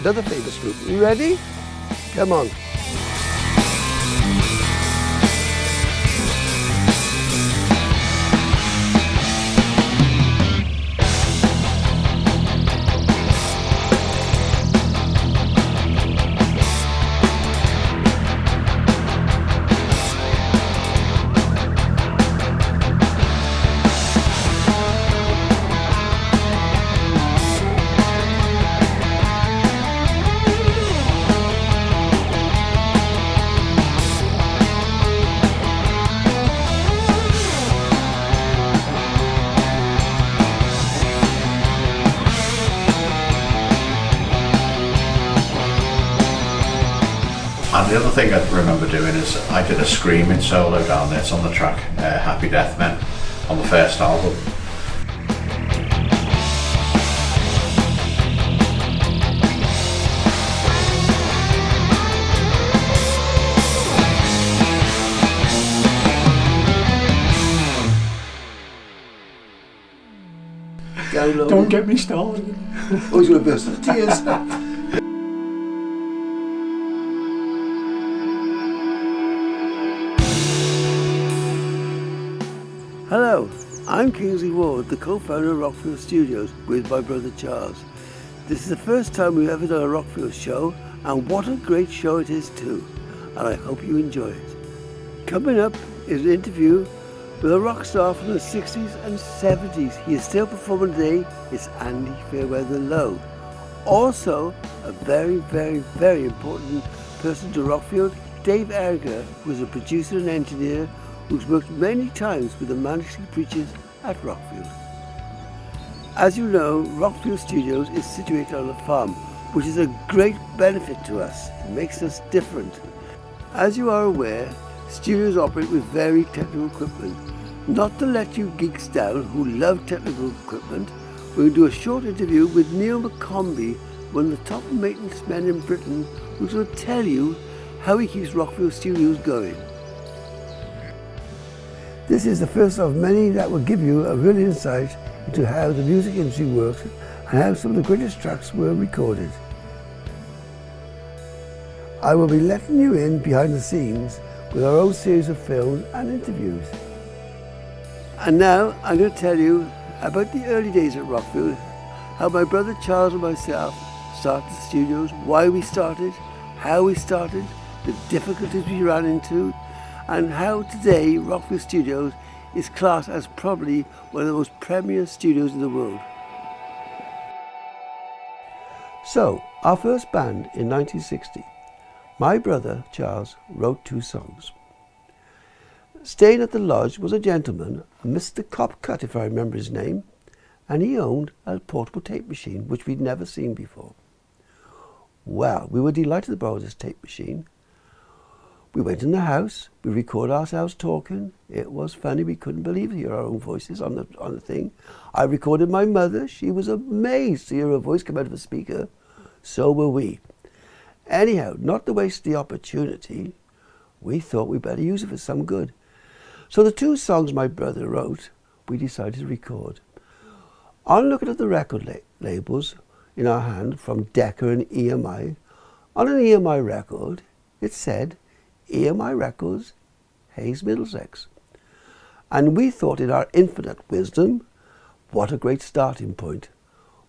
another famous group. You ready? Come on. And the other thing I remember doing is I did a screaming solo down there. It's on the track Happy Death Men on the first album. Don't get me started. Oh, he's going to burst into tears. Hello, I'm Kingsley Ward, the co-founder of Rockfield Studios with my brother Charles. This is the first time we've ever done a Rockfield show, and what a great show it is too, and I hope you enjoy it. Coming up is an interview with a rock star from the 60s and 70s. He is still performing today. It's Andy Fairweather Lowe. Also, a very, very, very important person to Rockfield, Dave Erger, who is a producer and engineer who's worked many times with the Manchester Preachers at Rockfield. As you know, Rockfield Studios is situated on a farm, which is a great benefit to us. It makes us different. As you are aware, studios operate with very technical equipment. Not to let you geeks down who love technical equipment, we'll do a short interview with Neil McCombie, one of the top maintenance men in Britain, who's going to tell you how he keeps Rockfield Studios going. This is the first of many that will give you a real insight into how the music industry works and how some of the greatest tracks were recorded. I will be letting you in behind the scenes with our own series of films and interviews. And now I'm going to tell you about the early days at Rockfield, how my brother Charles and myself started the studios, why we started, how we started, the difficulties we ran into, and how today Rockfield Studios is classed as probably one of the most premier studios in the world. So, our first band in 1960, my brother Charles wrote 2 songs. Staying at the lodge was a gentleman, a Mr. Copcut if I remember his name, and he owned a portable tape machine which we'd never seen before. Well, we were delighted to borrow this tape machine. We went in the house, we recorded ourselves talking. It was funny, we couldn't believe to hear our own voices on the thing. I recorded my mother, she was amazed to hear her voice come out of a speaker. So were we. Anyhow, not to waste the opportunity, we thought we'd better use it for some good. So the 2 songs my brother wrote, we decided to record. On looking at the record labels in our hand from Decca and EMI, on an EMI record, it said, EMI Records, Hayes, Middlesex. And we thought in our infinite wisdom, what a great starting point.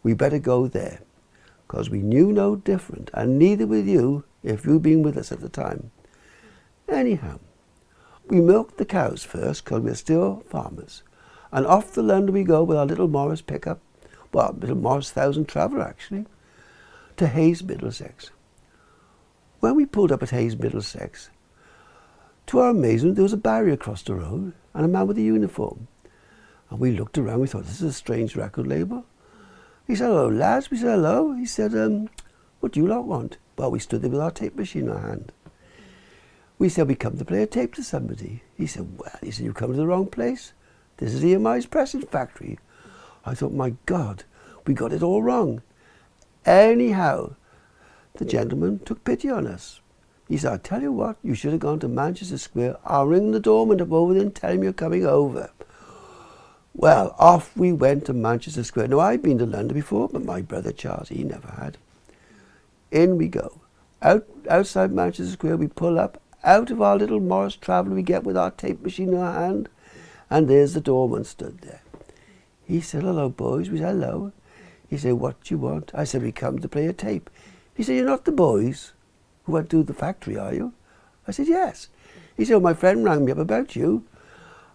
We better go there, because we knew no different, and neither would you if you'd been with us at the time. Anyhow, we milked the cows first, because we're still farmers, and off to London we go with our little Morris pickup, well, little Morris 1000 Traveller actually, to Hayes, Middlesex. When we pulled up at Hayes, Middlesex, to our amazement, there was a barrier across the road and a man with a uniform. And we looked around, we thought, this is a strange record label. He said, hello, lads. We said, hello. He said, what do you lot want? Well, we stood there with our tape machine in our hand. We said, we come to play a tape to somebody. He said, well, you've come to the wrong place. This is EMI's pressing factory. I thought, my God, we got it all wrong. Anyhow, the gentleman took pity on us. He said, I tell you what, you should have gone to Manchester Square. I'll ring the doorman up over there and tell him you're coming over. Well, off we went to Manchester Square. Now, I'd been to London before, but my brother Charles, he never had. In we go. Outside Manchester Square, we pull up. Out of our little Morris Traveller we get with our tape machine in our hand. And there's the doorman stood there. He said, hello, boys. We said, hello. He said, what do you want? I said, we come to play a tape. He said, you're not the boys who went to the factory, are you? I said, yes. He said, well, my friend rang me up about you.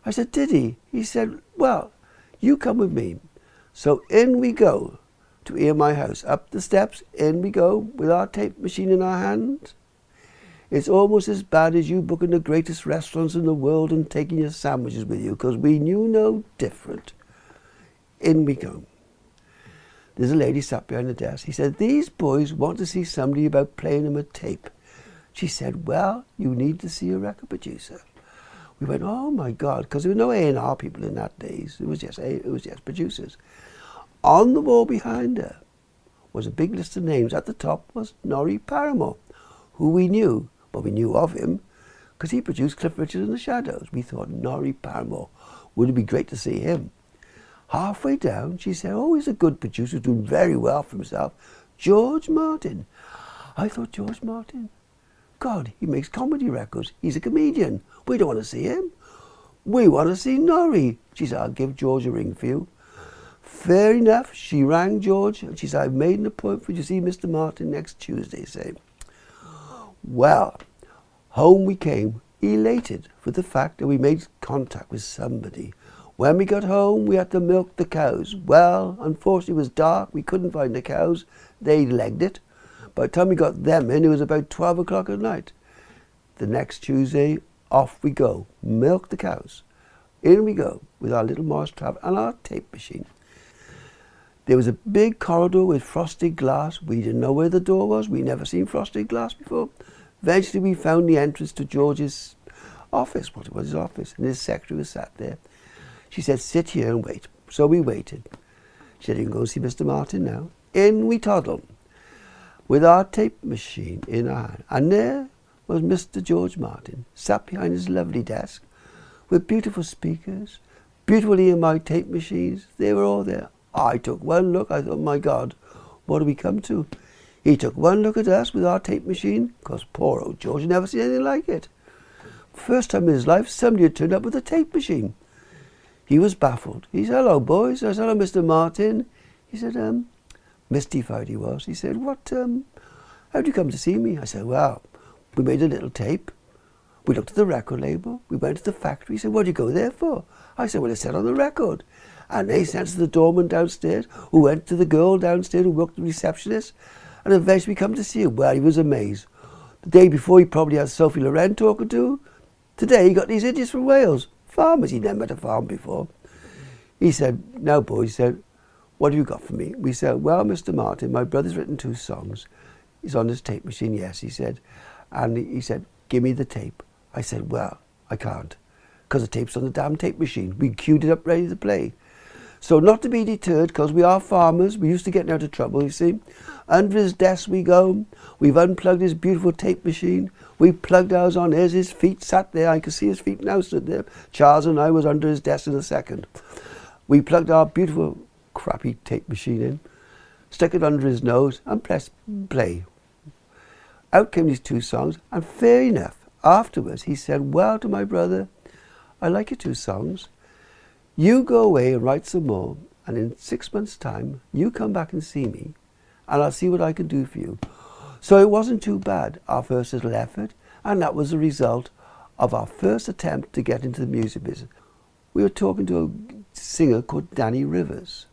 I said, did he? He said, well, you come with me. So in we go to EMI House. Up the steps, in we go with our tape machine in our hand. It's almost as bad as you booking the greatest restaurants in the world and taking your sandwiches with you, because we knew no different. In we go. There's a lady sat behind the desk. He said, these boys want to see somebody about playing them a tape. She said, well, you need to see a record producer. We went, oh my God, because there were no A&R people in that days. It was just producers. On the wall behind her was a big list of names. At the top was Norrie Paramore, who we knew. Well, we knew of him because he produced Cliff Richard and the Shadows. We thought, Norrie Paramore, would it be great to see him? Halfway down, she said, oh, he's a good producer, doing very well for himself. George Martin. I thought, George Martin? God, he makes comedy records. He's a comedian. We don't want to see him. We want to see Norrie. She said, I'll give George a ring for you. Fair enough. She rang George and she said, I've made an appointment for you to see Mr. Martin next Tuesday, say. Well, home we came, elated for the fact that we made contact with somebody. When we got home, we had to milk the cows. Well, unfortunately, it was dark. We couldn't find the cows. They legged it. By the time we got them in, it was about 12 o'clock at night. The next Tuesday, off we go. Milk the cows. In we go with our little Morris Traveller and our tape machine. There was a big corridor with frosted glass. We didn't know where the door was. We never seen frosted glass before. Eventually, we found the entrance to George's office. What was his office? And his secretary was sat there. She said, sit here and wait. So we waited. She said, you can go see Mr. Martin now. In we toddled with our tape machine in our hand. And there was Mr. George Martin, sat behind his lovely desk with beautiful speakers, beautiful EMI tape machines. They were all there. I took one look. I thought, my God, what do we come to? He took one look at us with our tape machine, because poor old George had never seen anything like it. First time in his life, somebody had turned up with a tape machine. He was baffled. He said, hello, boys. I said, hello, Mr. Martin. He said, mystified he was. He said, how'd you come to see me? I said, well, we made a little tape. We looked at the record label. We went to the factory. He said, what'd you go there for? I said, well, it said on the record. And they sent to the doorman downstairs, who went to the girl downstairs who worked the receptionist. And eventually we come to see him. Well, he was amazed. The day before, he probably had Sophie Loren talking to. Today, he got these idiots from Wales. Farmers. He'd never met a farm before. He said, now, boys, he said, what have you got for me? We said, well, Mr. Martin, my brother's written 2 songs. He's on his tape machine, yes, he said. And he said, give me the tape. I said, well, I can't, because the tape's on the damn tape machine. We queued it up ready to play. So not to be deterred, because we are farmers, we used to get out of trouble, you see. Under his desk we go. We've unplugged his beautiful tape machine. We plugged ours on. There's his feet sat there. I can see his feet now stood there. Charles and I was under his desk in a second. We plugged our beautiful crappy tape machine in, stuck it under his nose and pressed play. Out came these 2 songs, and fair enough, afterwards he said, well, to my brother, I like your 2 songs. You go away and write some more, and in 6 months' time, you come back and see me, and I'll see what I can do for you. So it wasn't too bad, our first little effort, and that was the result of our first attempt to get into the music business. We were talking to a singer called Danny Rivers.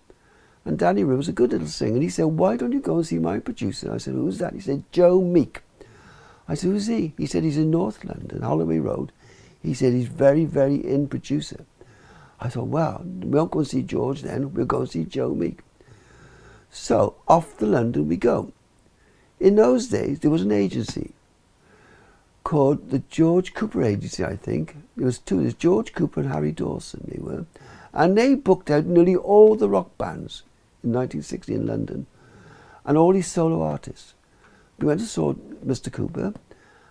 And Danny Rivers was a good little singer, and he said, why don't you go and see my producer? I said, who's that? He said, Joe Meek. I said, who's he? He said, he's in North London, Holloway Road. He said, he's very, very in producer. I thought, well, we won't go and see George then, we'll go and see Joe Meek. So off to London we go. In those days, there was an agency called the George Cooper Agency, I think. There was 2, there's George Cooper and Harry Dawson, they were. And they booked out nearly all the rock bands in 1960 in London, and all these solo artists. We went and saw Mr. Cooper,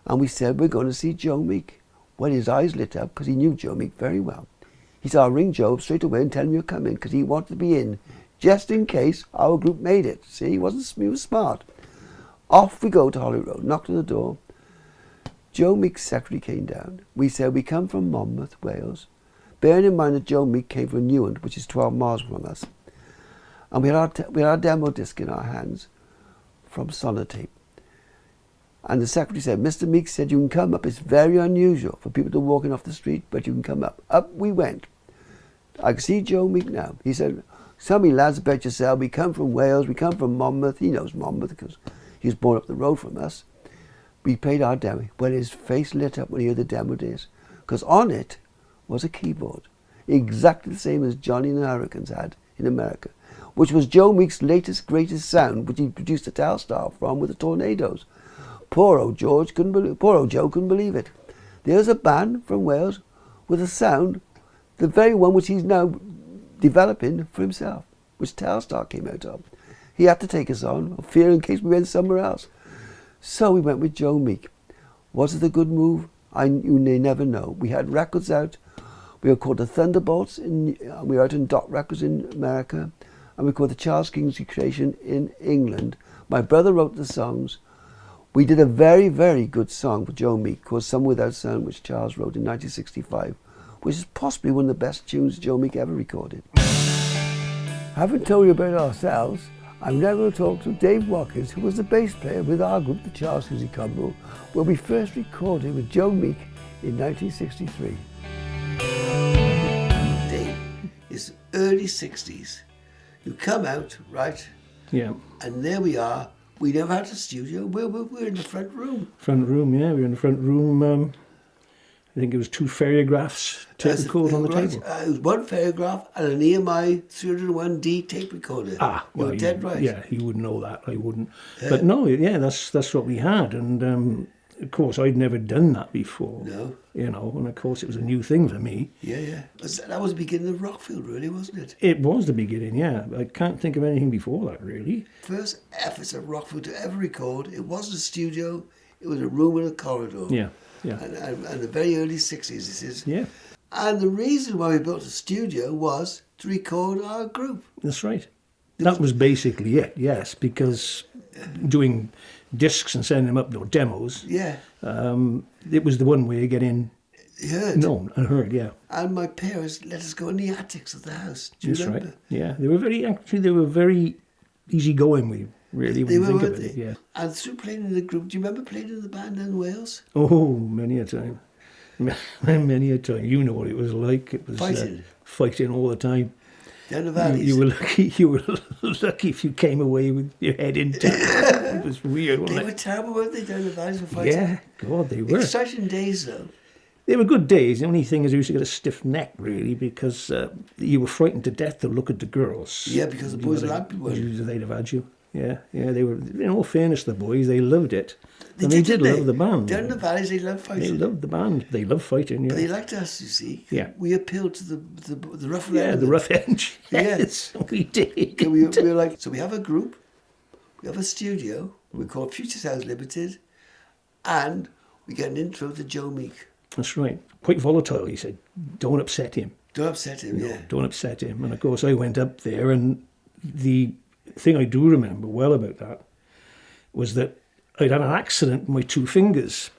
and we said, we're going to see Joe Meek. Well, his eyes lit up, because he knew Joe Meek very well. He said, I'll ring Joe straight away and tell him you're coming, because he wanted to be in, just in case our group made it. See, he was smart. Off we go to Holly Road, knocked on the door. Joe Meek's secretary came down. We said, we come from Monmouth, Wales. Bearing in mind that Joe Meek came from Newent, which is 12 miles from us. And we had our demo disc in our hands from Sonotape. And the secretary said, Mr. Meek said, you can come up. It's very unusual for people to walk in off the street, but you can come up. Up we went. I can see Joe Meek now. He said, tell me, lads, about yourself. We come from Wales. We come from Monmouth. He knows Monmouth because he was born up the road from us. We played our demo. Well, his face lit up when he heard the demo disc, because on it was a keyboard, exactly the same as Johnny and the Hurricanes had in America, which was Joe Meek's latest, greatest sound, which he produced a Telstar from with the Tornadoes. Poor old Joe couldn't believe it. There's a band from Wales with a sound, the very one which he's now developing for himself, which Telstar came out of. He had to take us on, fear in case we went somewhere else. So we went with Joe Meek. Was it a good move? You may never know. We had records out. We were called the Thunderbolts. We were out in Dot Records in America. And we called the Charles Kingsley Creation in England. My brother wrote the songs. We did a very, very good song for Joe Meek called Some Without Sound, which Charles wrote in 1965, which is possibly one of the best tunes Joe Meek ever recorded. Having told you about ourselves, I'm now going to talk to Dave Watkins, who was the bass player with our group, the Charles Kingsley Combo, where we first recorded with Joe Meek in 1963. Dave, it's early 60s. You come out, right? Yeah. And there we are. We never had a studio. We're in the front room. Front room, yeah. We were in the front room. I think it was 2 Ferrographs tape recorder on the table. It was 1 Ferrograph and an EMI 301D tape recorder. Well, You're dead right. Yeah, you wouldn't know that. I wouldn't. But no, yeah, that's what we had. And of course, I'd never done that before. No. You know, and of course, it was a new thing for me. Yeah. That was the beginning of Rockfield, really, wasn't it? It was the beginning, yeah. I can't think of anything before that, really. First efforts of Rockfield to ever record. It wasn't a studio. It was a room in a corridor. Yeah. And the very early 60s, this is. Yeah. And the reason why we built a studio was to record our group. That's right. That was basically it, yes, because doing discs and sending them up, demos, it was the one way of getting known and heard, yeah. And my parents let us go in the attics of the house. Do you remember? Right. Yeah, they were very easygoing. Really, when you think about it, yeah. And through playing in the group, do you remember playing in the band in Wales? Oh, many a time. Many a time. You know what it was like. It was fighting all the time. Down the valleys. You were lucky if you came away with your head intact. It was weird, wasn't it? They were terrible, weren't they, down the valleys for fighting? Yeah, God, they were. Exciting days, though. They were good days. The only thing is, you used to get a stiff neck, really, because you were frightened to death to look at the girls. Yeah, because the boys loved you. They'd have had you. Yeah, they were. In all fairness, the boys, they loved it. They did love the band. Down in the valleys, they loved fighting. They loved the band. They loved fighting. Yeah. But they liked us, you see. Yeah. We appealed to the rough end. Yeah, the rough end. Yes, we did. So we were like, so we have a group, we have a studio. We call Future Sounds Limited, and we get an intro to Joe Meek. That's right. Quite volatile. He said, "Don't upset him." Don't upset him. No, yeah. Don't upset him. And of course, I went up there, and the thing I do remember well about that was that I'd had an accident with my 2 fingers.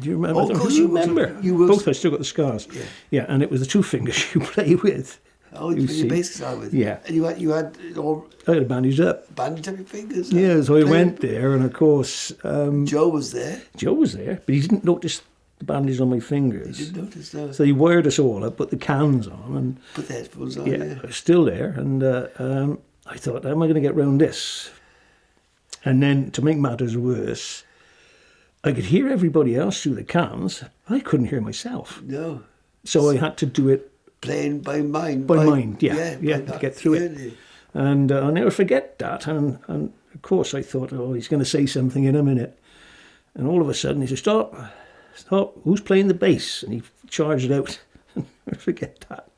Do you remember? Oh, of course you remember. Both. I still got the scars. Yeah, and it was the 2 fingers you play with. Oh, you play your bass guitar with. Yeah. And you had all. I had bandaged up. Bandaged up your fingers. Yeah, so I went there, and of course Joe was there. Joe was there, but he didn't notice the bandage on my fingers. He didn't notice, no. So he wired us all up, put the cans on, and put the headphones on. Yeah, I was still there, and I thought, how am I going to get round this? And then, to make matters worse, I could hear everybody else through the cans. I couldn't hear myself. No. So I had to do it... Playing by mind. By mind, yeah, to get through it. And I'll never forget that. And of course, I thought, oh, he's going to say something in a minute. And all of a sudden, he said, stop, who's playing the bass? And he charged out. I'll never forget that.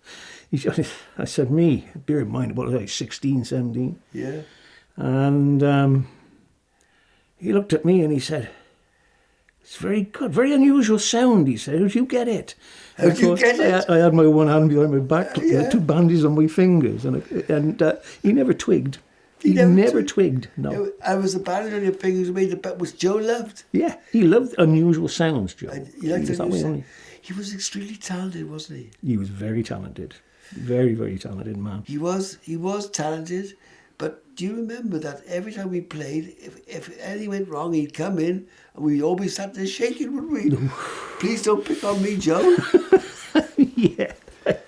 I said, me. Bear in mind, what was I, 16, 17? Yeah. And he looked at me and he said, it's very good, very unusual sound, he said. How did you get it? How did you get it? I had my one hand behind my back, 2 bandages on my fingers, and he never twigged. He never twigged. No. I was the band on your fingers made the bet, which Joe loved. Yeah, he loved unusual sounds, Joe. He liked unusual sounds. He He was extremely talented, wasn't he? He was very talented. Very, very talented man. He was talented, but do you remember that every time we played, if anything went wrong, he'd come in and we always sat there shaking, wouldn't we? Please don't pick on me, Joe. Yeah.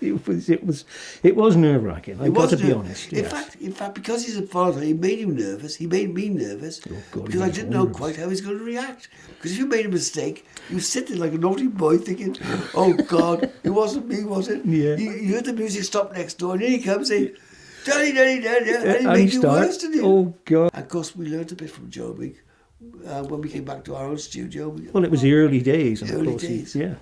It was nerve-wracking. I've got to be honest. In fact, because he's a father, he made him nervous. He made me nervous because I didn't know quite how he was going to react. Because if you made a mistake, you sit there like a naughty boy thinking, "Oh God, it wasn't me, was it?" Yeah. You heard the music stop next door, and here he comes saying, "Daddy, Daddy, Daddy," and he made you worse, didn't he? Oh God! And of course, we learned a bit from Joe when we came back to our own studio. Well, it was the early days. And early of course days. Yeah.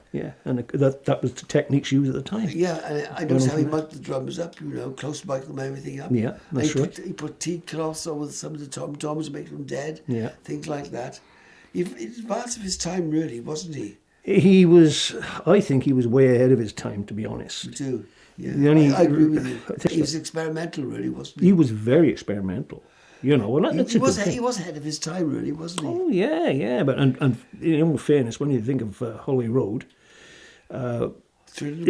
And that was the techniques used at the time. Yeah, and I noticed how he mugged the drummers up, close mic them, everything up. Yeah, that's right. He put tea cloths over some of the tom-toms to make them dead. Yeah. Things like that. He advanced of his time, really, wasn't he? I think he was way ahead of his time, to be honest. Me too. Yeah. I agree with you. He was experimental, really, wasn't he? He was very experimental. Well, he was ahead of his time, really, wasn't he? Oh yeah. But and in all fairness, when you think of Holloway Road, it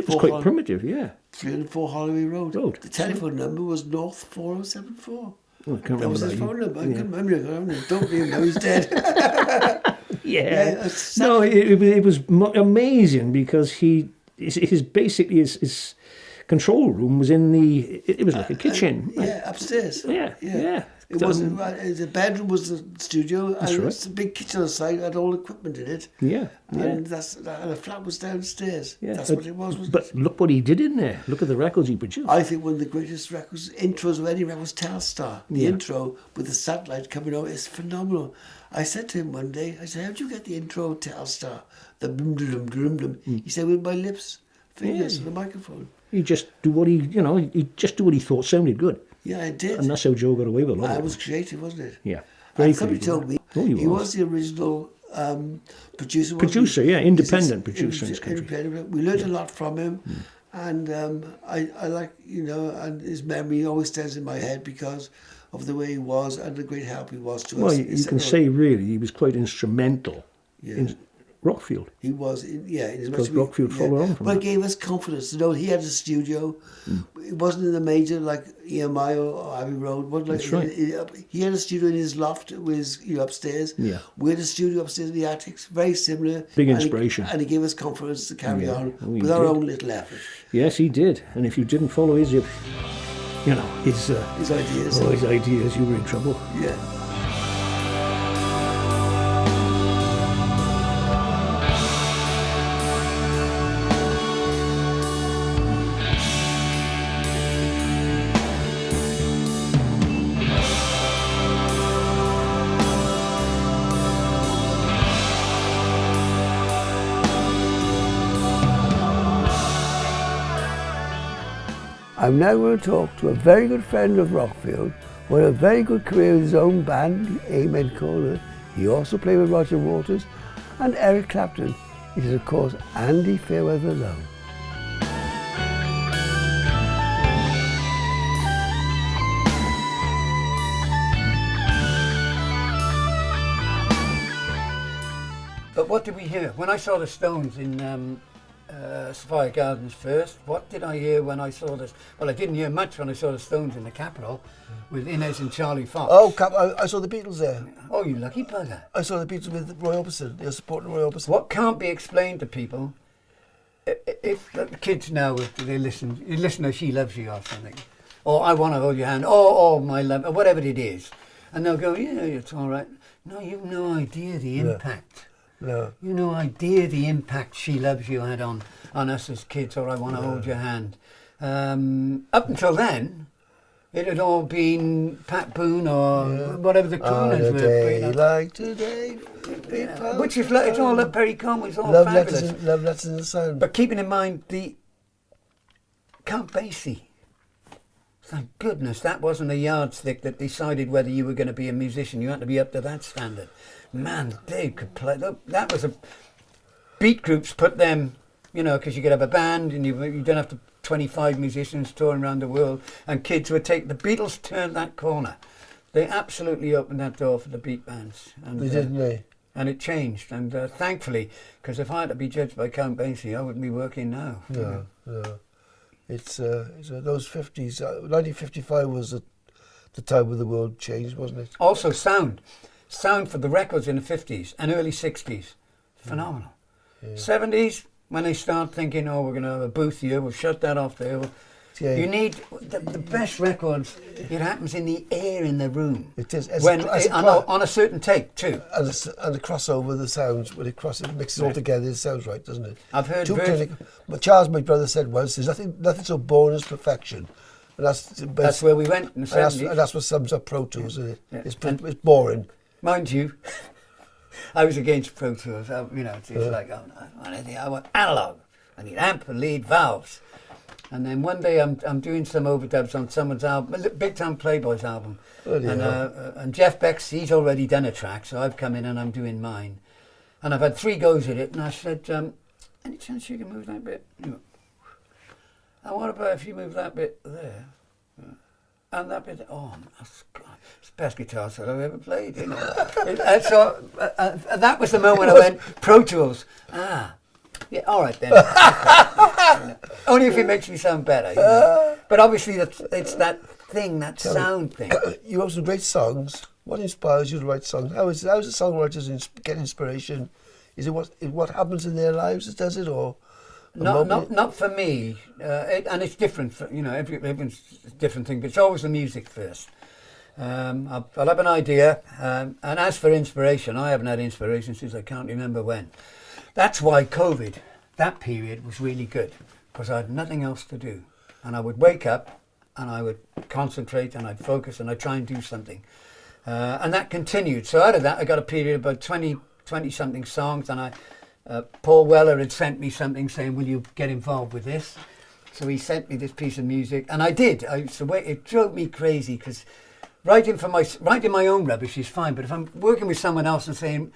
was quite primitive. Yeah. 304 Holloway Road. The telephone number was North 4074. Oh, I can't remember that was his phone number. I couldn't remember it. Don't believe him. He's dead. Yeah. No, it was amazing because his control room was in it was like a kitchen. Upstairs. Yeah. It wasn't right. The bedroom was the studio, and right. it was a big kitchen on the side, had all equipment in it. Yeah. And the flat was downstairs. Yeah. That's what it was, wasn't it? But look what he did in there. Look at the records he produced. I think one of the greatest intros of any record was Telstar. The intro with the satellite coming out is phenomenal. I said to him one day, how'd you get the intro of Telstar? The boom, boom, boom, boom. He said, with my lips, fingers, and the microphone. He just do what he thought sounded good. Yeah, I did. And that's how Joe got away with it. I was creative, wasn't it? Yeah. And somebody told me he was the original producer. Independent producer in his country. We learned a lot from him. And I like, and his memory always stands in my head because of the way he was and the great help he was to us. Well, you can say really he was quite instrumental in Rockfield. He was, because Rockfield followed on from that. that. But it gave us confidence to know he had a studio. It wasn't in the major like EMI or Abbey Road. That's right. He had a studio in his loft with upstairs. Yeah. We had a studio upstairs in the attics, very similar. Big inspiration. And he gave us confidence to carry on with our own little effort. Yes, he did. And if you didn't follow his ideas, you were in trouble. Yeah. I'm now going to talk to a very good friend of Rockfield, who had a very good career with his own band, Amen Corner. He also played with Roger Waters and Eric Clapton. It is, of course, Andy Fairweather Lowe. But what did we hear? When I saw the Stones in Sophia Gardens first, what did I hear when I saw this? Well, I didn't hear much when I saw the Stones in the Capitol with Inez and Charlie Fox. Oh, I saw the Beatles there. Oh, you lucky bugger. I saw the Beatles with Roy Orbison. They're supporting Roy Orbison. What can't be explained to people, if the kids now, you listen to She Loves You or something, or I Want to Hold Your Hand, or My Love, or whatever it is, and they'll go, yeah, it's all right. No, you've no idea the impact. No. You no idea the impact She Loves You had on us as kids, or I Want to Hold Your Hand. Up until then, it had all been Pat Boone or whatever the crooners were. Like today, which is it's all up Perry Como, it's all fabulous. Love Letters in the Sun. But keeping in mind the Count Basie. Thank goodness that wasn't a yardstick that decided whether you were going to be a musician. You had to be up to that standard. Man, they could play. That was a beat groups put them, because you could have a band and you don't have to 25 musicians touring around the world, and kids would take the Beatles turned that corner. They absolutely opened that door for the beat bands. And, They didn't they? And it changed. And thankfully, because if I had to be judged by Count Basie, I wouldn't be working now. No, no. It's those 50s. 1955 was the time when the world changed, wasn't it? Also sound. Sound for the records in the 50s and early 60s. Phenomenal. Yeah. 70s, when they start thinking, oh, we're going to have a booth here, we'll shut that off there. Yeah. You need the best records. It happens in the air in the room. It is. On a certain take too. And the crossover, the sounds, when it crosses, mixes all together, it sounds right, doesn't it? I've heard But Charles, my brother, said once, there's nothing so boring as perfection. And that's where we went in the 70s. And that's what sums up Pro Tools, isn't it? Yeah. It's boring. Mind you, I was against Pro Tools. It's like, I want analog. I need amp and lead valves. And then one day I'm doing some overdubs on someone's album, Big Time Playboy's album. And Jeff Beck's, he's already done a track, so I've come in and I'm doing mine. And I've had 3 goes at it, and I said, any chance you can move that bit? And what about if you move that bit there? And that bit, it's the best guitar solo I've ever played, you know. So that was the moment I went, Pro Tools. Yeah, all right then. Okay. Only if it makes me sound better. You know? But obviously, it's that thing, that sound thing. You have some great songs. What inspires you to write songs? How is the songwriters get inspiration? Is it what happens in their lives? Does it or? Not for me. And it's different. Everyone's a different thing. But it's always the music first. I'll have an idea. And as for inspiration, I haven't had inspiration since I can't remember when. That's why COVID, that period, was really good, because I had nothing else to do. And I would wake up and I would concentrate and I'd focus and I'd try and do something. And that continued. So out of that, I got a period of about 20-something songs, and Paul Weller had sent me something saying, will you get involved with this? So he sent me this piece of music, and I did. It drove me crazy, because writing my own rubbish is fine, but if I'm working with someone else and saying,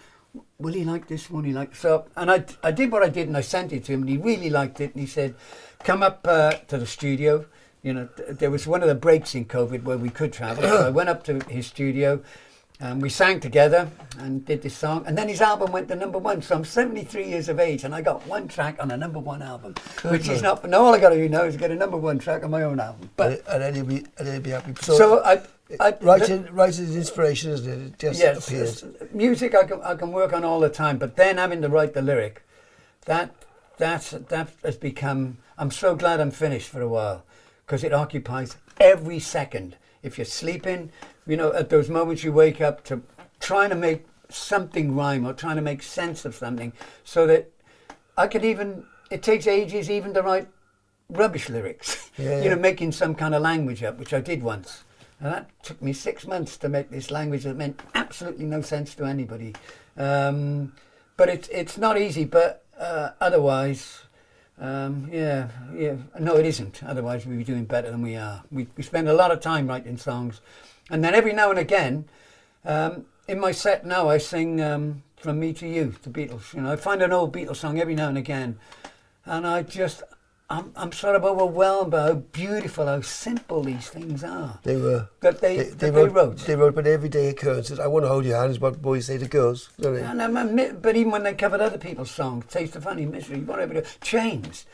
will he like this one? And I did what I did, and I sent it to him, and he really liked it, and he said, come up to the studio. There was one of the breaks in COVID where we could travel, so I went up to his studio, and we sang together and did this song, and then his album went to #1. So I'm 73 years of age, and I got 1 track on a #1 album, which is not. No, all I got to do now is get a #1 track on my own album. But and then he'll be happy. So writing is inspiration, isn't it? It just appears. Music I can work on all the time, but then having to write the lyric, that has become. I'm so glad I'm finished for a while, because it occupies every second. If you're sleeping, at those moments you wake up, to trying to make something rhyme or trying to make sense of something, so that I could it takes ages even to write rubbish lyrics, making some kind of language up, which I did once. And that took me 6 months to make this language that meant absolutely no sense to anybody. But it's not easy, but otherwise... No, it isn't. Otherwise, we'd be doing better than we are. We spend a lot of time writing songs, and then every now and again, in my set now, I sing "From Me to You," the Beatles. I find an old Beatles song every now and again, and I'm sort of overwhelmed by how beautiful, how simple these things are. They were. They wrote. They wrote about everyday occurrences. I want to hold your hand is what boys say to girls, don't they? But even when they covered other people's songs, Taste of Honey, Misery, whatever, Chains,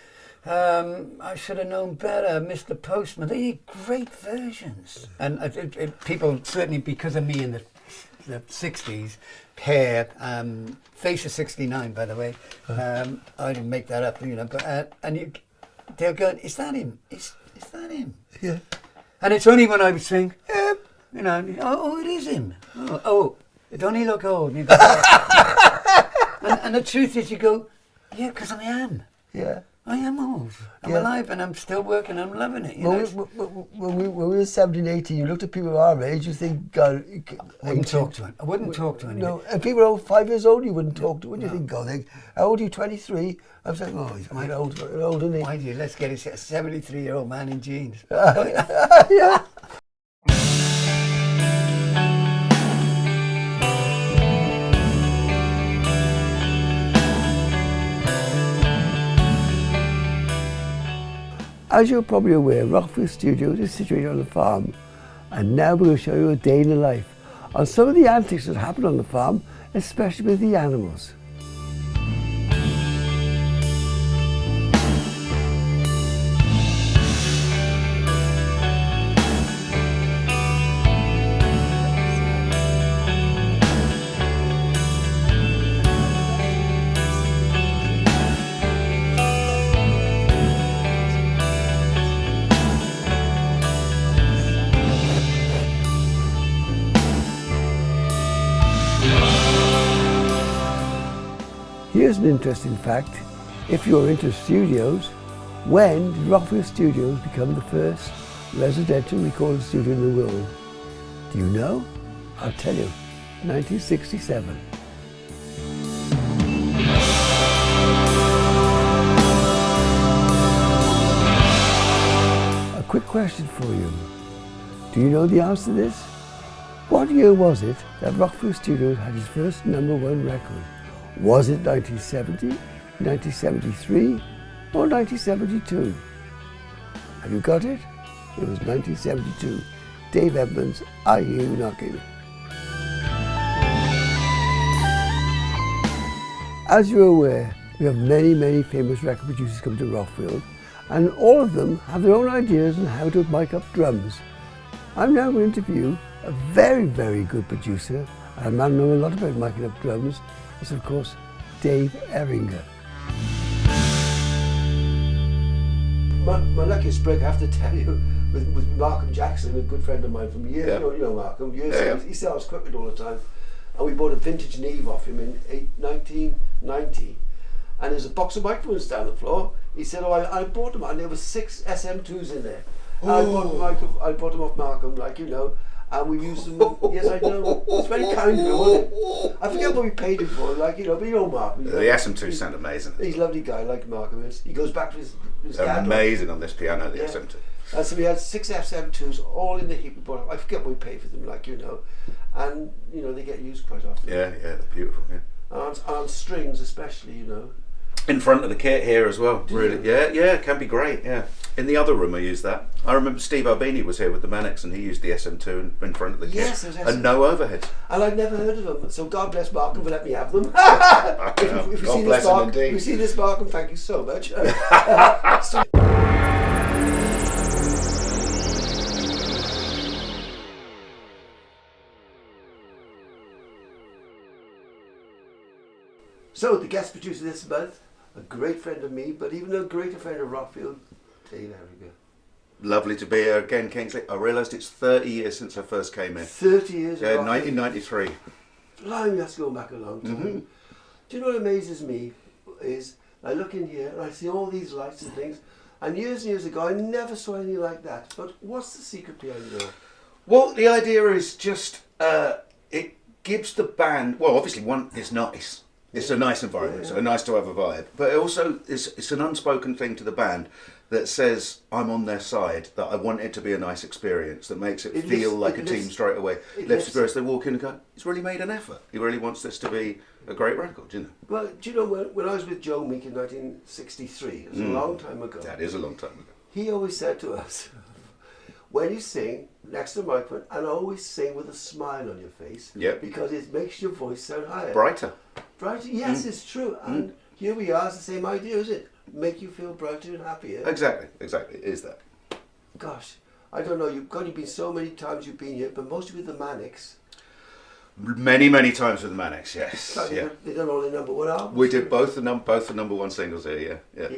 I Should Have Known Better, Mr. Postman, they did great versions. And people, certainly because of me in the 60s, Hair, Face of 69, by the way, I didn't make that up, but, they're going, is that him? Is that him? Yeah. And it's only when I would sing, oh, it is him. Oh, don't he look old? And the truth is, you go, yeah, because I am. Yeah. I am old. I'm alive and I'm still working. I'm loving it. When we were 17, 18, you looked at people our age, you think, God... I wouldn't talk to him. I wouldn't talk to anybody. No, and people over 5 years old, you wouldn't talk to. Wouldn't you think, God, how old are you, 23? I was like, oh, he's quite old, isn't he? Mind you, let's get a 73-year-old man in jeans. Yeah. As you're probably aware, Rockfield Studios is situated on a farm, And now we're going to show you a day in the life on some of the antics that happen on the farm, especially with the animals. Here's an interesting fact. If you're into studios, when did Rockfield Studios become the first residential recording studio in the world? Do you know? I'll tell you, 1967. A quick question for you. Do you know the answer to this? What year was it that Rockfield Studios had its first #1 record? Was it 1970, 1973, or 1972? Have you got it? It was 1972. Dave Edmonds, I Hear You Knocking. As you're aware, we have many famous record producers come to Rockfield, and all of them have their own ideas on how to mic up drums. I'm now going to interview a very good producer, and a man who knows a lot about miking up drums. Is of course Dave Erringer. My luckiest break, I have to tell you, with Malcolm Jackson, a good friend of mine from years. You know Malcolm, years ago. He sells equipment all the time, and we bought a vintage Neve off him in 1990. And there's a box of microphones down the floor. He said, "Oh, I bought them, and there were 6 SM2s in there." And I bought them off Malcolm, like you know. And we used them. Yes, I know. It's very kind of him, wasn't it? I forget what we paid him for, like you know. But you know, Mark. The SM2 sound amazing. He's a lovely guy, like Markham is. He goes back to his dad. Amazing on this piano, the SM2. And so we had 6 SM2s all in the heap. We bought. I forget what we paid for them, like you know. And you know, they get used quite often. Yeah, they're beautiful. Yeah. And on strings, especially, you know. In front of the kit here as well. Do really, you? yeah, it can be great. Yeah. In the other room, I used that. I remember Steve Albini was here with the Manics, and he used the SM2 in front of the kit. Yes, and no overheads. And I'd never heard of them, so God bless Markham for letting me have them. God bless him indeed. If you see this, Markham, thank you so much. So the guest producer this month, a great friend of me, but even a greater friend of Rockfield, Dave Erringer. Lovely to be here again, Kingsley. I realised it's 30 years since I first came in. 30 years. Yeah, 1993. Blimey, that's going back a long time. Mm-hmm. Do you know what amazes me is I look in here and I see all these lights and things, and years ago I never saw anything like that. But what's the secret behind it all? Well, the idea is just it gives the band. Well, obviously, one is nice. It's a nice environment, so nice to have a vibe. But it also it's an unspoken thing to the band that says I'm on their side, that I want it to be a nice experience, that makes it feel like a team straight away. Lifts spirits, they walk in and go, he's really made an effort. He really wants this to be a great record, you know. Well, do you know, when I was with Joe Meek in 1963, it was a long time ago. That is a long time ago. He always said to us, when you sing next to the microphone, and always sing with a smile on your face, because it makes your voice sound higher. Brighter. Brighter, yes, it's true. And here we are, it's the same idea, is it? Make you feel brighter and happier. Exactly, it is that. Gosh, I don't know, you've been so many times you've been here, but mostly with the Manics. Many times with the Manics, yes. They done all the #1 albums. We did both the #1 singles here, yeah.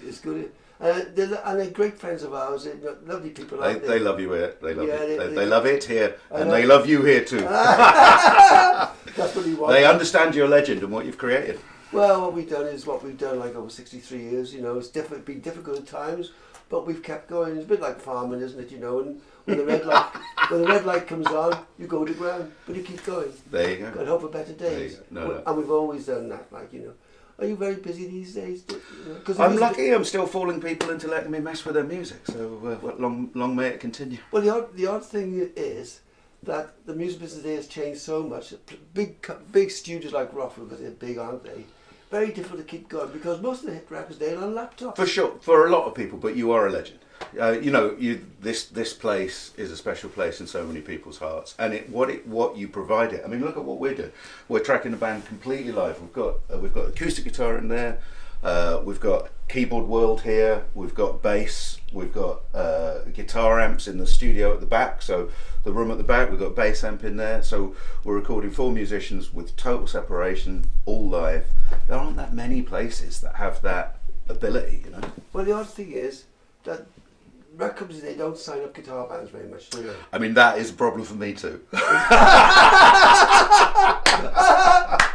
It's good. And they're great friends of ours. They're lovely people. They love you here. They love it. They love it here, and they love you here too. That's what we want. They understand your legend and what you've created. Well, what we've done is what we've done, like over 63 years. You know, it's been difficult at times, but we've kept going. It's a bit like farming, isn't it? You know, and when the red light comes on, you go to ground, but you keep going. There you go. And hope for better days. No. And we've always done that, like you know. Are you very busy these days? I'm lucky. I'm still fooling people into letting me mess with their music. So long may it continue. Well, the odd thing is that the music business today has changed so much. Big studios like Rockfield, because they're big, aren't they? Very difficult to keep going because most of the hit records they're on laptops. For sure, for a lot of people. But you are a legend. This place is a special place in so many people's hearts, and what you provide it. I mean, look at what we're doing. We're tracking the band completely live. We've got acoustic guitar in there. We've got keyboard world here. We've got bass. We've got guitar amps in the studio at the back. So the room at the back, we've got bass amp in there. So we're recording 4 musicians with total separation, all live. There aren't that many places that have that ability, you know. Well, the odd thing is that record companies, they don't sign up guitar bands very much, do they? I mean, that is a problem for me too.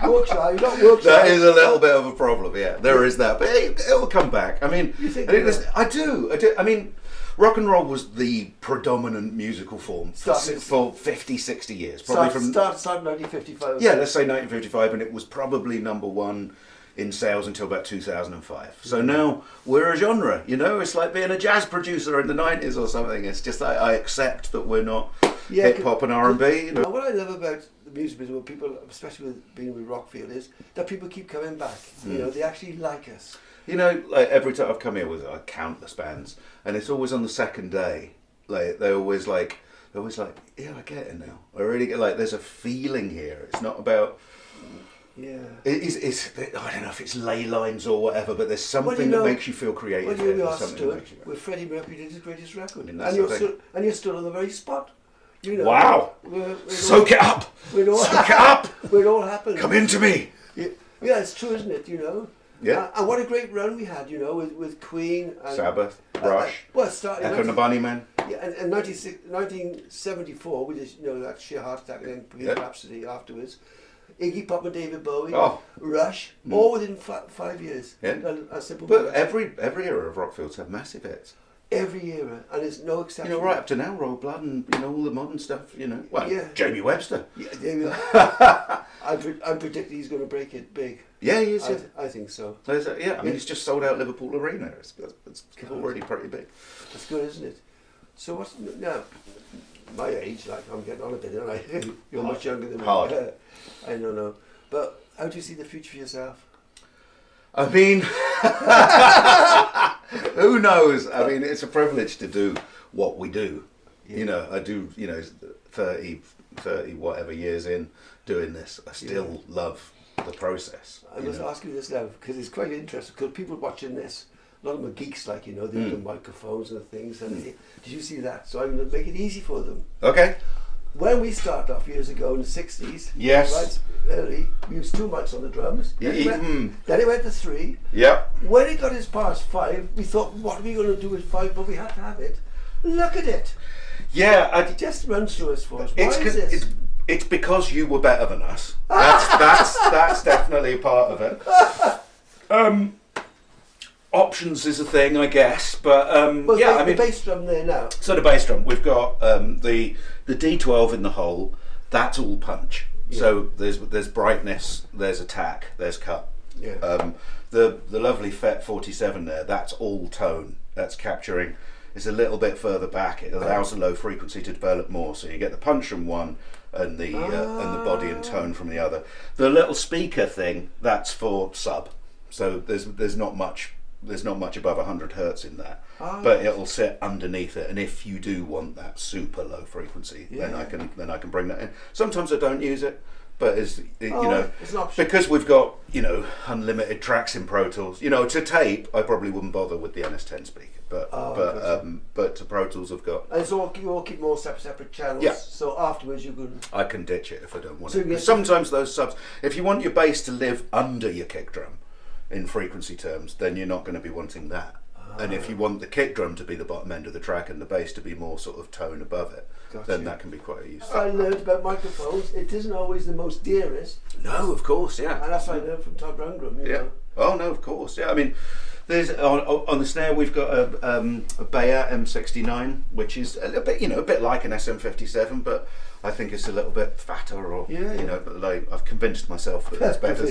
Yorkshire, you're not Yorkshire. That is a little bit of a problem, yeah. There is that, but it'll come back. I mean, You think I do. I mean, rock and roll was the predominant musical form for 50, 60 years. Probably Start 1955. Yeah, let's say 1955, and it was probably number 1 in sales until about 2005. So now we're a genre, you know. It's like being a jazz producer in the 90s or something. It's just like I accept that we're not hip hop and R&B. You know? What I love about the music business, with people, especially with being with Rockfield, is that people keep coming back. You know, they actually like us. You know, like every time I've come here with countless bands, and it's always on the second day. Like they're always like, yeah, I get it now. I really get, like, there's a feeling here. It's not about. Yeah. It's I don't know if it's ley lines or whatever, but there's something that makes you feel creative. Well, you are something stood where Freddie Mercury did his greatest record, and you're stood on the very spot. You know, wow! Soak it up! Soak it up! It all happened. Come into me! Yeah, it's true, isn't it? You know. Yeah. And what a great run we had, you know, with Queen and Sabbath, Rush, starting Echo and the Bunnymen. Yeah, and 1974 we just, you know, that sheer heart attack and then Bohemian Rhapsody afterwards. Iggy Pop and David Bowie, Rush, all within 5 years. Yeah. A simple. But every era of Rockfield's had massive hits. Every era, and it's no exception. You know, right up to now, Royal Blood and, you know, all the modern stuff, you know. Well, Jamie Webster. Yeah, there we are. I'm predicting he's going to break it big. Yeah, he is. I think so. I mean, he's just sold out Liverpool Arena. It's already pretty big. That's good, isn't it? So what's now? My age, like, I'm getting on a bit, aren't I? You're much younger than me. Hard. I don't know. But how do you see the future for yourself? I mean, who knows? I mean, it's a privilege to do what we do. Yeah. You know, I do, you know, 30 whatever years in doing this, I still love the process. I must ask you this now, because it's quite interesting, because people watching this, a lot of them are geeks, like, you know, they've done microphones and things, and did you see that? So I'm going to make it easy for them. Okay. When we started off years ago in the 60s, yes, right, early, we used 2 mics on the drums. Then it went to 3. Yep. When it got as far as 5, we thought, what are we going to do with 5? But we had to have it. Look at it. Yeah, just run through us for us. Why is this? It's because you were better than us. That's definitely part of it. Options is a thing, I guess, but yeah, I mean, the bass drum there now. So the bass drum, we've got the D12 in the hole. That's all punch. Yeah. So there's brightness, there's attack, there's cut. Yeah. The lovely FET 47 there. That's all tone. That's capturing. It's a little bit further back. It allows the low frequency to develop more. So you get the punch from one and the body and tone from the other. The little speaker thing, that's for sub. So there's not much. There's not much above 100 hertz in that, but it'll sit underneath it. And if you do want that super low frequency, then I can bring that in. Sometimes I don't use it, but it's an option. Because we've got, you know, unlimited tracks in Pro Tools. You know, to tape, I probably wouldn't bother with the NS10 speaker, but to Pro Tools I've got. And it's you all keep more separate channels. Yeah. So afterwards you can. I can ditch it if I don't want it. Sometimes those subs, if you want your bass to live under your kick drum, in frequency terms, then you're not going to be wanting that. And if you want the kick drum to be the bottom end of the track and the bass to be more sort of tone above it, then that can be quite useful. I learned about microphones. It isn't always the most dearest. No, of course, yeah. And that's what I learned from Todd Rundgren. You know? Oh no, of course, yeah. I mean, there's on the snare we've got a Bayer M69, which is a little bit, you know, a bit like an SM57, but I think it's a little bit fatter, or you know, but like I've convinced myself that it's better.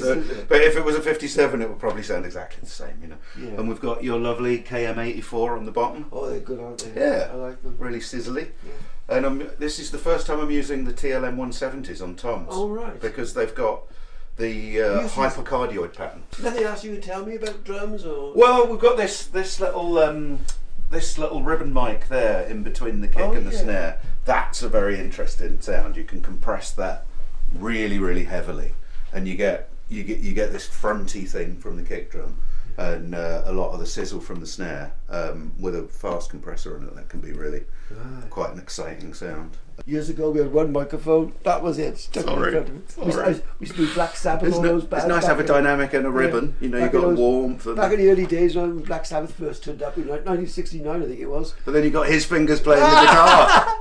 But if it was a 57, it would probably sound exactly the same, you know. Yeah. And we've got your lovely KM84 on the bottom. Oh, they're good, aren't they? Yeah, I like them. Really sizzly. Yeah. And this is the first time I'm using the TLM 170s on toms. Oh right. Because they've got the hypercardioid pattern. Nothing else you can tell me about drums, or? Well, we've got this little this little ribbon mic there in between the kick and the snare, that's a very interesting sound. You can compress that really, really heavily, and you get this fronty thing from the kick drum, and a lot of the sizzle from the snare with a fast compressor on it. That can be really quite an exciting sound. Years ago, we had one microphone. That was it. Stuck in front of it. We used to do Black Sabbath. All those bands. It's nice to have a dynamic and a ribbon. You know, you've got warmth. Back in the early days when Black Sabbath first turned up, in 1969, I think it was. But then you got his fingers playing the guitar.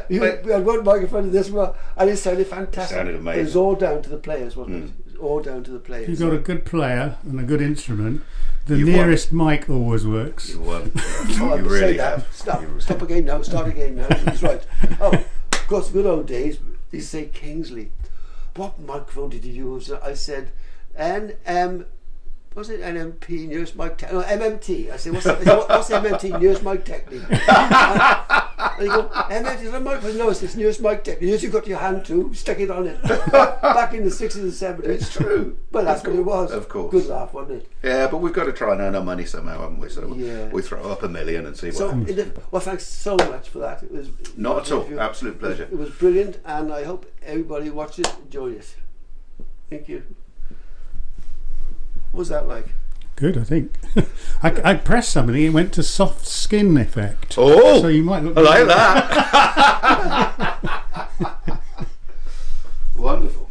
We had one microphone in this one, and it sounded fantastic. It sounded amazing. It was all down to the players, wasn't it? It was all down to the players. If you've got a good player and a good instrument, the nearest mic always works. You won. You really have. Stop again now. Start again now. He's right. Oh, of course, good old days. They say Kingsley. What microphone did you use? I said, was it NMP, nearest mic technique? No, MMT. I said, what's MMT, nearest mic technique? And you go, MMT is a microphone. No, it's nearest mic technique. You got your hand to, stick it on it. Back in the 60s and 70s. It's true. But that's what it was. Of course. Good laugh, wasn't it? Yeah, but we've got to try and earn our money somehow, haven't we? So we throw up $1 million and see what happens. Well, thanks so much for that. It was not at all. Absolute pleasure. It was brilliant, and I hope everybody who watched it enjoyed it. Thank you. What was that like? Good, I think. I pressed something, it went to soft skin effect. Oh! So you might look I like that. Wonderful.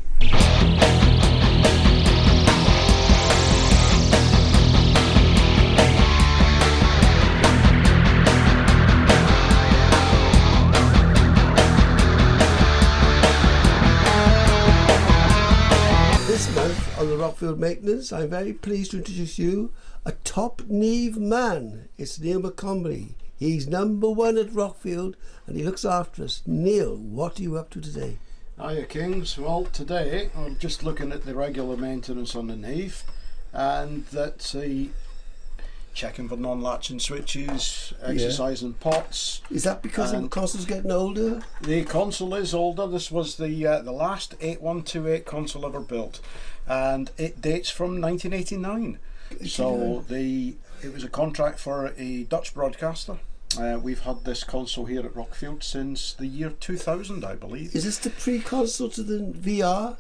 This month on the Rockfield Maintenance, I'm very pleased to introduce you a top Neve man. It's Neil McCombly. He's #1 at Rockfield and he looks after us. Neil, what are you up to today? Hiya Kings. Well, today I'm just looking at the regular maintenance on the Neve, and that's checking for non-latching switches, exercising pots. Is that because the console's getting older? The console is older. This was the last 8128 console ever built, and it dates from 1989. So it was a contract for a Dutch broadcaster. We've had this console here at Rockfield since the year 2000, I believe. Is this the pre-console to the VR?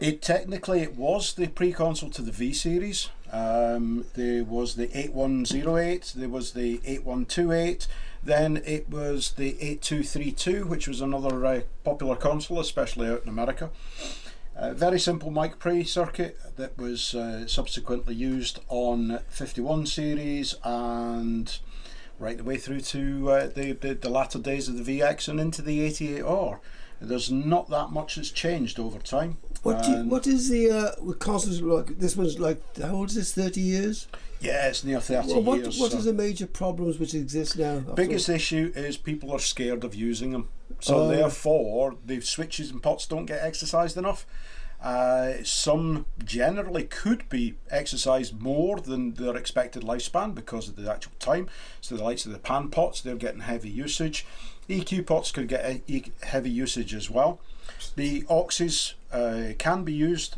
It was the pre-console to the V series. There was the 8108, there was the 8128, then it was the 8232, which was another popular console, especially out in America. Very simple mic pre circuit that was subsequently used on 51 series and right the way through to the latter days of the VX and into the 88R. There's not that much that's changed over time. What is the consoles like? This one's like, how old is this? 30 years? Yeah, it's near 30 years. What is the major problems which exist now? Biggest issue is people are scared of using them. So therefore, the switches and pots don't get exercised enough. Some generally could be exercised more than their expected lifespan because of the actual time. So the likes of the pan pots, they're getting heavy usage. EQ pots could get heavy usage as well. The auxes can be used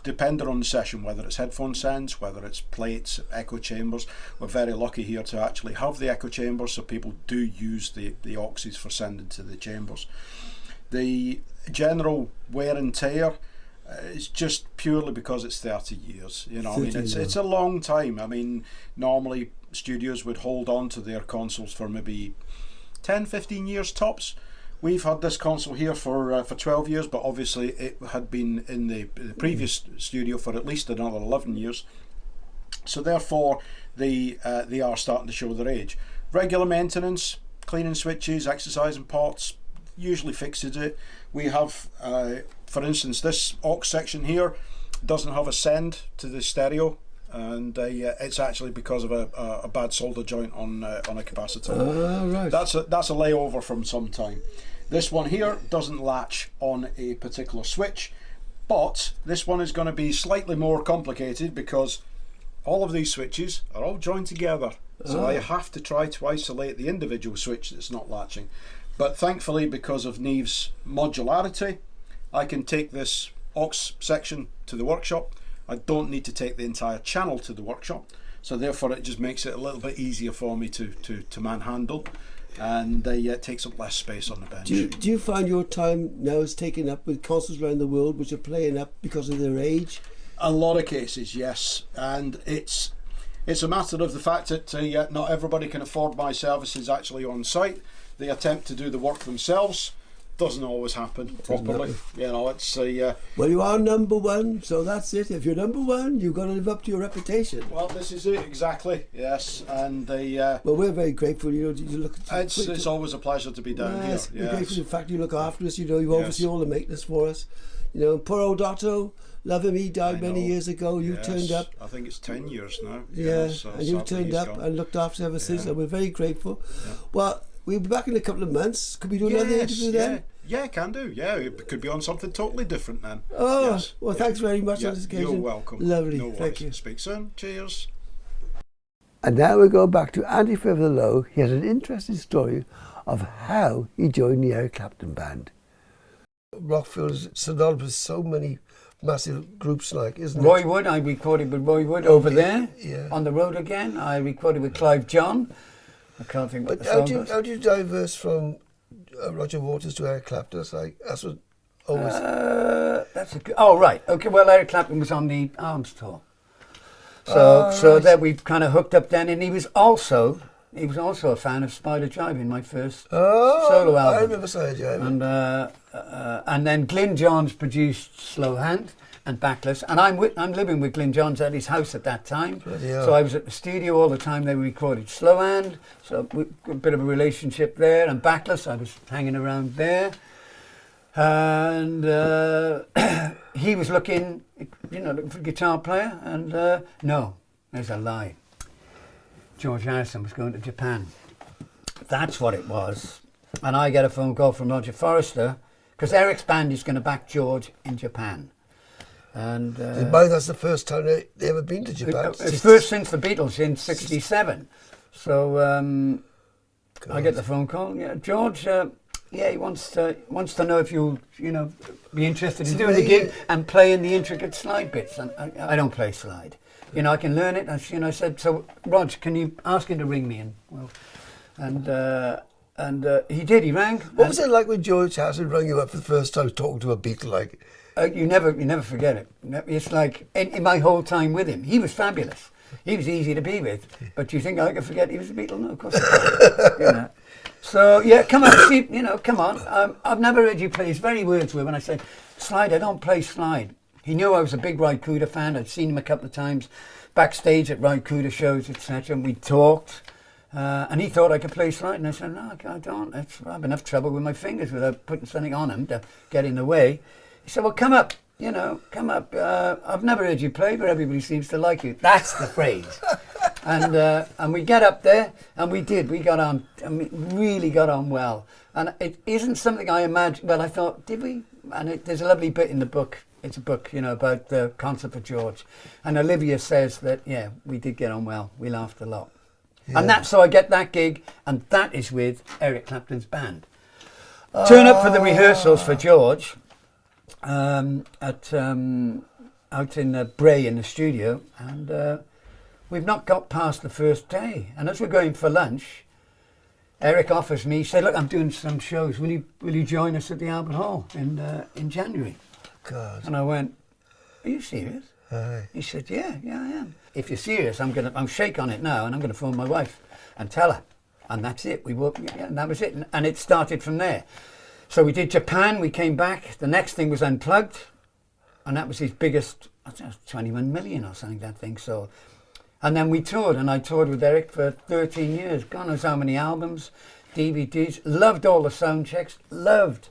depending on the session, whether it's headphone sends, whether it's plates, echo chambers. We're very lucky here to actually have the echo chambers, so people do use the auxes for sending to the chambers. The general wear and tear is just purely because it's 30 years. You know, I mean, it's a long time. I mean, normally studios would hold on to their consoles for maybe 10-15 years tops. We've had this console here for 12 years, but obviously it had been in the previous studio for at least another 11 years. So therefore, they are starting to show their age. Regular maintenance, cleaning switches, exercising pots, usually fixes it. We have, for instance, this aux section here doesn't have a send to the stereo, and it's actually because of a bad solder joint on a capacitor. Right. That's a layover from some time. This one here doesn't latch on a particular switch, but this one is going to be slightly more complicated because all of these switches are all joined together. So I have to try to isolate the individual switch that's not latching. But thankfully, because of Neve's modularity, I can take this aux section to the workshop. I don't need to take the entire channel to the workshop. So therefore it just makes it a little bit easier for me to manhandle, and it takes up less space on the bench. Do you find your time now is taken up with concerts around the world which are playing up because of their age? A lot of cases, yes, and it's a matter of the fact that not everybody can afford my services actually on site. They attempt to do the work themselves. Doesn't always happen properly. You know, it's Well, you are number one, so that's it. If you're number one, you've got to live up to your reputation. well, this is it exactly. Yes, and Well, we're very grateful. You look. it's always a pleasure to be down here. Yes, we're Yes. grateful for the fact you look after us. You oversee all the maintenance for us. Poor old Otto, love him. He died many years ago. You Yes, turned up. I think it's 10 years now. Yeah, so and you've sadly turned he's up gone. and looked after us ever since, Yeah. and we're very grateful. Yeah. Well, we'll be back in a couple of months. Could we do another interview then? Yeah, can do. Yeah, it could be on something totally different then. Oh, Yes. well, Yeah. thanks very much Yeah, on this occasion. You're welcome. Lovely, No thank worries. you. Speak soon. Cheers. And now we go back to Andy Furtherlow. He has an interesting story of how he joined the Eric Clapton band. Rockfield is synonymous with so many massive groups, isn't Roy Wood, I recorded with Roy Wood over there Yeah. on the road again. I recorded with Clive John. I can't think what But the how song was. do you diverse from Roger Waters to Eric Clapton? That's what always. That's a good. Oh right, okay. Well, Eric Clapton was on the Arms tour, so there we kind of hooked up then, and he was also a fan of Spider Jiving, my first solo album. I remember Spider Jiving. And then Glyn Johns produced Slow Hand and Backless, and I'm living with Glyn Johns at his house at that time. Bloody hell. So I was at the studio all the time they recorded Slow Hand, so a bit of a relationship there. And Backless, I was hanging around there, and he was looking for a guitar player, and no, there's a lie. George Harrison was going to Japan. That's what it was. And I get a phone call from Roger Forrester, because Eric's band is going to back George in Japan. And That's the first time they ever been to Japan. it's first since the Beatles in '67. So I get the phone call. Yeah, George. He wants to know if you'll be interested in doing the gig and playing the intricate slide bits. And I don't play slide. I can learn it. I said, so Rog, can you ask him to ring me? And he did. He rang. What was it like when George Harrison rang you up for the first time talking to a Beatle? You never forget it. It's like in my whole time with him, he was fabulous. He was easy to be with. But you think I could forget he was a Beatle? No, of course I can't. So yeah, come on, see, come on. I've never heard you play. His very words were when I said, "Slide, I don't play slide." He knew I was a big Ry Cooder fan. I'd seen him a couple of times backstage at Ry Cooder shows, etc. And we talked. And he thought I could play slide, and I said, no, I don't. I have enough trouble with my fingers without putting something on them to get in the way. He said, well, come up, come up. I've never heard you play, but everybody seems to like you. That's the phrase. And we get up there, and we did. We got on, really got on well. And it isn't something I imagined. Well, I thought, did we? And there's a lovely bit in the book. It's a book, about the concert for George. And Olivia says that, yeah, we did get on well. We laughed a lot. Yeah. And that's so I get that gig, and that is with Eric Clapton's band. Turn up for the rehearsals for George out in Bray in the studio, and we've not got past the first day. And as we're going for lunch, Eric offers me, he said, look, I'm doing some shows. Will you join us at the Albert Hall in January? God. And I went, are you serious? Aye. He said, yeah, I am. If you're serious, I'm shake on it now, and I'm going to phone my wife and tell her. And that's it. And that was it. And it started from there. So we did Japan. We came back. The next thing was Unplugged, and that was his biggest, 21 million or something, that thing. So, and then we toured, and I toured with Eric for 13 years. God knows how many albums, DVDs. Loved all the sound checks. Loved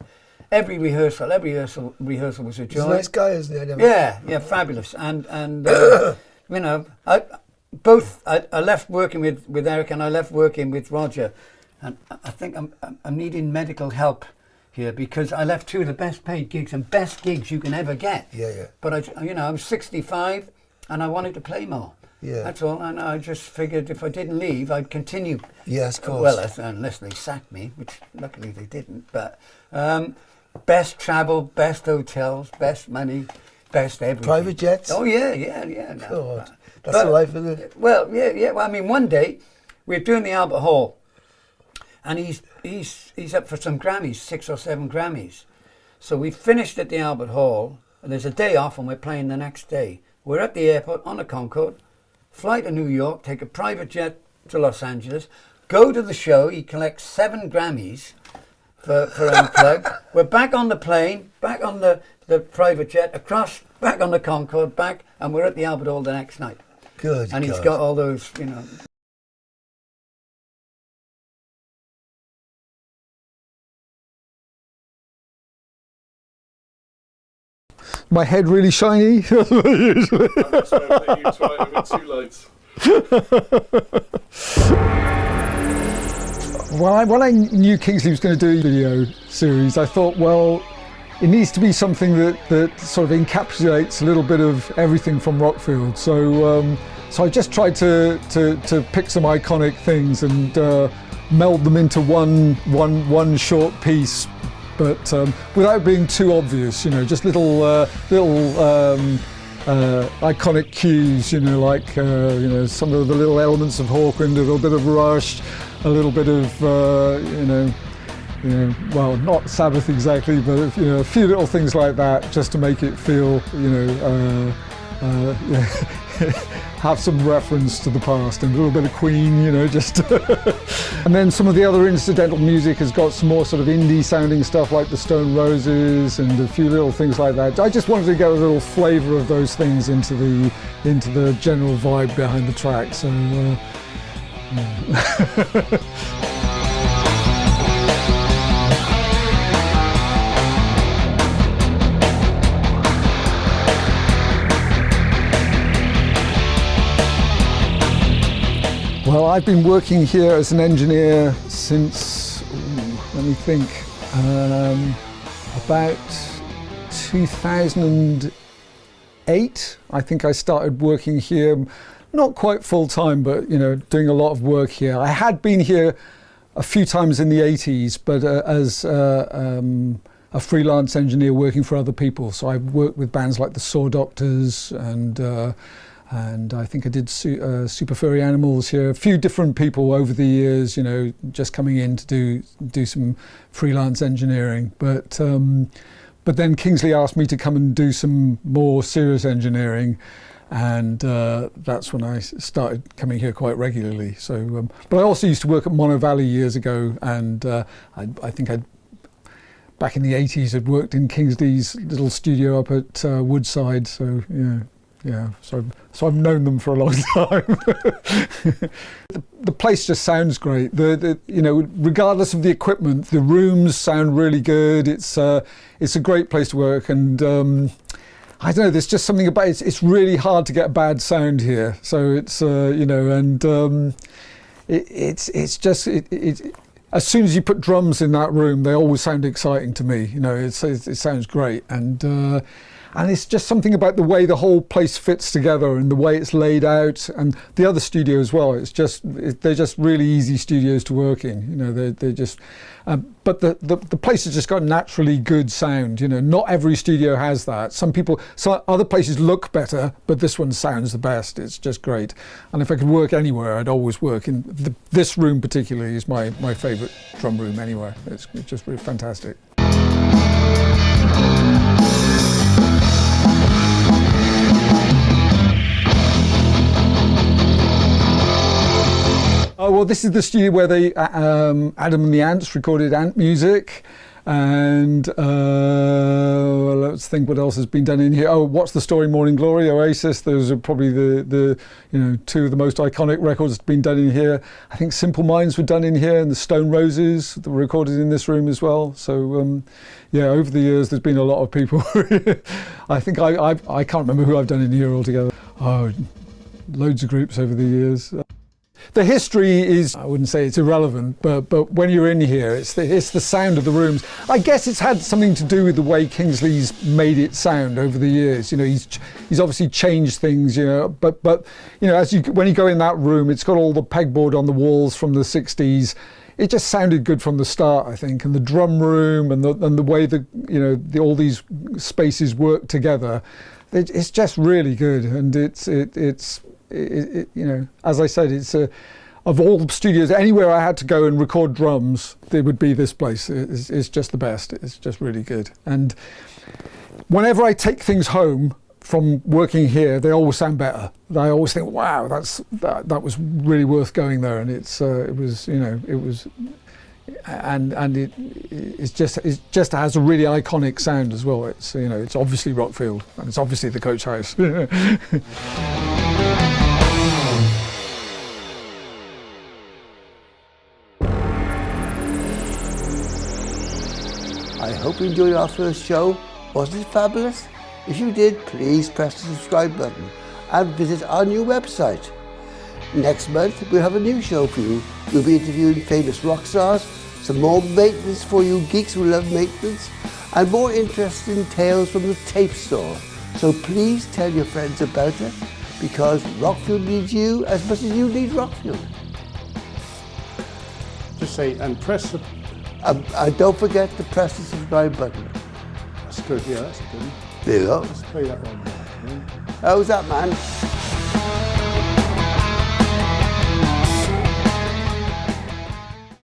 every rehearsal. Every rehearsal was a joy. He's a nice guy, isn't he? Yeah, fabulous. And I left working with Eric, and I left working with Roger, and I think I'm needing medical help here, because I left two of the best paid gigs and best gigs you can ever get. Yeah. But I was 65, and I wanted to play more. Yeah. That's all. And I just figured if I didn't leave, I'd continue. Yes, of course. Well, unless they sacked me, which luckily they didn't. But best travel, best hotels, best money, best everything. Private jets? Oh yeah. No. God, that's the life of it. Well, yeah. Well, I mean, one day we're doing the Albert Hall, and he's up for some Grammys, 6 or 7 Grammys. So we finished at the Albert Hall, and there's a day off, and we're playing the next day. We're at the airport on a Concorde, fly to New York, take a private jet to Los Angeles, go to the show. He collects 7 Grammys for Unplugged. We're back on the plane, back on the private jet, across, back on the Concorde, back, and we're at the Albert Hall the next night. Good. And he's God. got all those, you know. My head really shiny. That's why you try it with 2 lights. When I knew Kingsley was going to do a video series, I thought, well, it needs to be something that sort of encapsulates a little bit of everything from Rockfield. So I just tried to pick some iconic things and meld them into one short piece, but without being too obvious. You know, just little iconic cues. You know, like you know, some of the little elements of Hawkwind, a little bit of Rush, a little bit of well, not Sabbath exactly, but you know, a few little things like that, just to make it feel, you know, have some reference to the past, and a little bit of Queen, you know, just. And then some of the other incidental music has got some more sort of indie sounding stuff, like the Stone Roses and a few little things like that. I just wanted to get a little flavour of those things into the general vibe behind the track. So. Well, I've been working here as an engineer since, let me think, about 2008. I think I started working here, not quite full time, but you know, doing a lot of work here. I had been here a few times in the 80s, but as a freelance engineer working for other people. So I've worked with bands like the Saw Doctors, and I think I did Super Furry Animals here. A few different people over the years, you know, just coming in to do some freelance engineering. But then Kingsley asked me to come and do some more serious engineering, and that's when I started coming here quite regularly. So, but I also used to work at Mono Valley years ago, and I think back in the 80s I'd worked in Kingsley's little studio up at Woodside. So yeah, so I've known them for a long time. The place just sounds great. You know, regardless of the equipment, the rooms sound really good. It's a great place to work, and I don't know. There's just something about it. It's really hard to get bad sound here. So it's you know, and it's just as soon as you put drums in that room, they always sound exciting to me. You know, it sounds great, and it's just something about the way the whole place fits together and the way it's laid out, and the other studio as well. They're just really easy studios to work in. You know, they're just. But the place has just got naturally good sound. You know, not every studio has that. Some other places look better, but this one sounds the best. It's just great. And if I could work anywhere, I'd always work in this room. Particularly is my favourite drum room anywhere. It's just really fantastic. Oh, well, this is the studio where Adam and the Ants recorded Ant music, and let's think what else has been done in here. Oh, What's the Story, Morning Glory, Oasis. Those are probably the you know, 2 of the most iconic records that have been done in here. I think Simple Minds were done in here, and the Stone Roses that were recorded in this room as well. So yeah, over the years there's been a lot of people. I think I can't remember who I've done in here altogether. Oh, loads of groups over the years. The history is, I wouldn't say it's irrelevant, but when you're in here, it's the sound of the rooms. I guess it's had something to do with the way Kingsley's made it sound over the years. You know, he's obviously changed things. You know, but you know, when you go in that room, it's got all the pegboard on the walls from the '60s. It just sounded good from the start, I think, and the drum room and the way that, you know, all these spaces work together. it's just really good, and it's you know, as I said, it's of all studios, anywhere I had to go and record drums, there would be this place. It's just the best. It's just really good. And whenever I take things home from working here, they always sound better. I always think, wow, that was really worth going there. And it was, you know, it was, and it just has a really iconic sound as well. It's, you know, it's obviously Rockfield, and it's obviously the coach house. I hope you enjoyed our first show. Wasn't it fabulous? If you did, please press the subscribe button and visit our new website. Next month, we'll have a new show for you. We'll be interviewing famous rock stars, some more maintenance for you geeks who love maintenance, and more interesting tales from the tape store. So please tell your friends about it, because Rockfield needs you as much as you need Rockfield. Just say, and press the... And don't forget to press the subscribe button. That's good, yeah, that's good. There you go. Let's play that one. How's that, man?